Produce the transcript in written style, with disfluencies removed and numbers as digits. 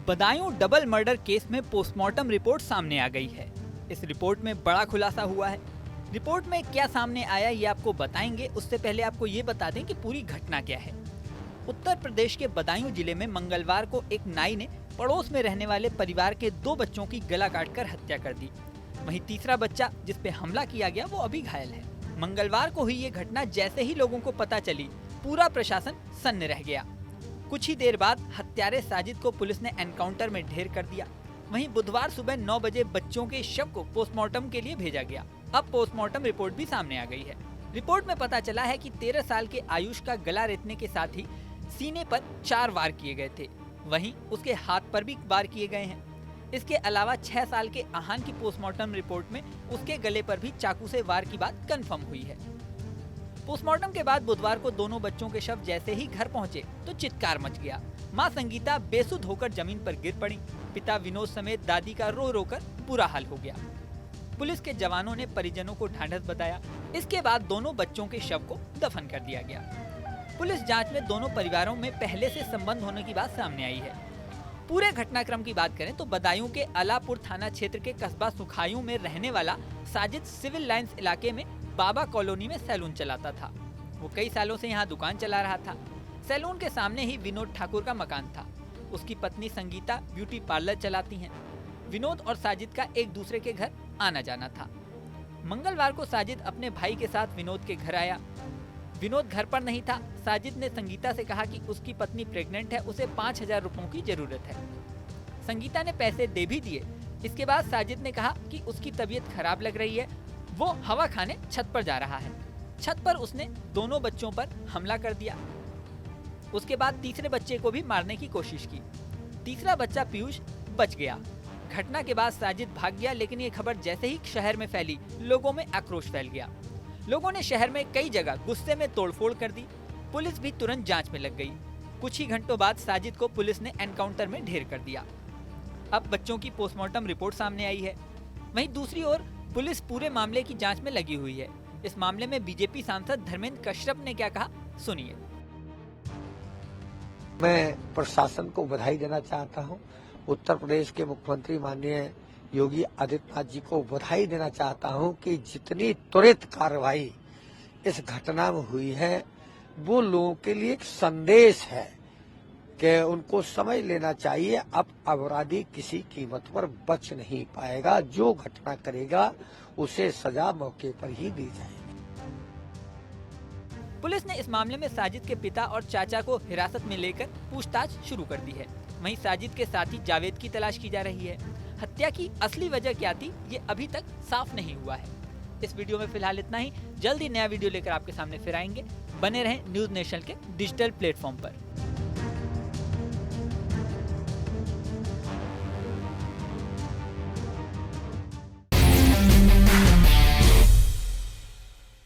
Badaun double murder case में postmortem report सामने आ गई है। इस रिपोर्ट में बड़ा खुलासा हुआ है। रिपोर्ट में क्या सामने आया ये आपको बताएंगे, उससे पहले आपको ये बता दें कि पूरी घटना क्या है। उत्तर प्रदेश के बदायूं जिले में मंगलवार को एक नाई ने पड़ोस में रहने वाले परिवार के 2 बच्चों की गला काटकर हत्या कर दी। वहीं तीसरा बच्चा जिस पे हमला किया गया वो अभी घायल है। मंगलवार को हुई ये घटना जैसे ही लोगों को पता चली, पूरा प्रशासन सन्न रह गया। कुछ ही देर बाद हत्यारे साजिद को पुलिस ने एनकाउंटर में ढेर कर दिया। वहीं बुधवार सुबह 9 बजे बच्चों के शव को पोस्टमार्टम के लिए भेजा गया। अब पोस्टमार्टम रिपोर्ट भी सामने आ गई है। रिपोर्ट में पता चला है कि 13 साल के आयुष का गला रेतने के साथ ही सीने पर 4 वार किए गए थे। वहीं उसके हाथ पर भी वार किए गए हैं। इसके अलावा 6 साल के आहान की पोस्टमार्टम रिपोर्ट में उसके गले पर भी चाकू से वार की बात कंफर्म हुई है। पोस्टमार्टम के बाद बुधवार को दोनों बच्चों के शव जैसे ही घर पहुंचे तो चित्कार मच गया। मां संगीता बेसुध होकर जमीन पर गिर पड़ी। पिता विनोद समेत दादी का रो रो कर बुरा हाल हो गया। पुलिस के जवानों ने परिजनों को ढांढस बताया। इसके बाद दोनों बच्चों के शव को दफन कर दिया गया। पुलिस जांच में दोनों परिवारों में पहले से संबंध होने की बात सामने आई है। पूरे घटनाक्रम की बात करें तो बदायूं के अलापुर थाना क्षेत्र के कस्बा सुखायूं में रहने वाला साजिद सिविल लाइंस इलाके में बाबा कॉलोनी में सैलून चलाता था। वो कई सालों से यहाँ दुकान चला रहा था। सैलून के सामने ही विनोद ठाकुर का मकान था। उसकी पत्नी संगीता ब्यूटी पार्लर चलाती हैं। विनोद और साजिद का एक दूसरे के घर आना जाना था। मंगलवार को साजिद अपने भाई के साथ विनोद के घर आया। विनोद घर पर नहीं था। साजिद ने संगीता से कहा कि उसकी पत्नी प्रेग्नेंट है, उसे 5,000 रुपयों की जरूरत है। संगीता ने पैसे दे भी दिए। इसके बाद साजिद ने कहा कि उसकी तबीयत खराब लग रही है, वो हवा खाने छत पर जा रहा है। छत पर उसने दोनों बच्चों पर हमला कर दिया। उसके बाद तीसरे बच्चे को भी मारने की कोशिश की। तीसरा बच्चा पीयूष बच गया। घटना के बाद साजिद भाग गया, लेकिन ये खबर जैसे ही शहर में फैली, लोगों में आक्रोश फैल गया। लोगों ने शहर में कई जगह गुस्से में तोड़फोड़ कर दी। पुलिस भी तुरंत जांच में लग गई। कुछ ही घंटों बाद साजिद को पुलिस ने एनकाउंटर में ढेर कर दिया। अब बच्चों की पोस्टमार्टम रिपोर्ट सामने आई है। वहीं दूसरी ओर पुलिस पूरे मामले की जांच में लगी हुई है। इस मामले में बीजेपी सांसद धर्मेंद्र कश्यप ने क्या कहा, सुनिए। मैं प्रशासन को बधाई देना चाहता हूं। उत्तर प्रदेश के मुख्यमंत्री माननीय योगी आदित्यनाथ जी को बधाई देना चाहता हूं कि जितनी त्वरित कार्रवाई इस घटना में हुई है वो लोगों के लिए एक संदेश है कि उनको समझ लेना चाहिए अब अपराधी किसी कीमत पर बच नहीं पाएगा। जो घटना करेगा उसे सजा मौके पर ही दी जाएगी। पुलिस ने इस मामले में साजिद के पिता और चाचा को हिरासत में लेकर पूछताछ शुरू कर दी है। वहीं साजिद के साथी जावेद की तलाश की जा रही है। हत्या की असली वजह क्या थी ये अभी तक साफ नहीं हुआ है। इस वीडियो में फिलहाल इतना ही। जल्दी नया वीडियो लेकर आपके सामने फिर आएंगे। बने रहें न्यूज़ नेशन के डिजिटल प्लेटफॉर्म पर।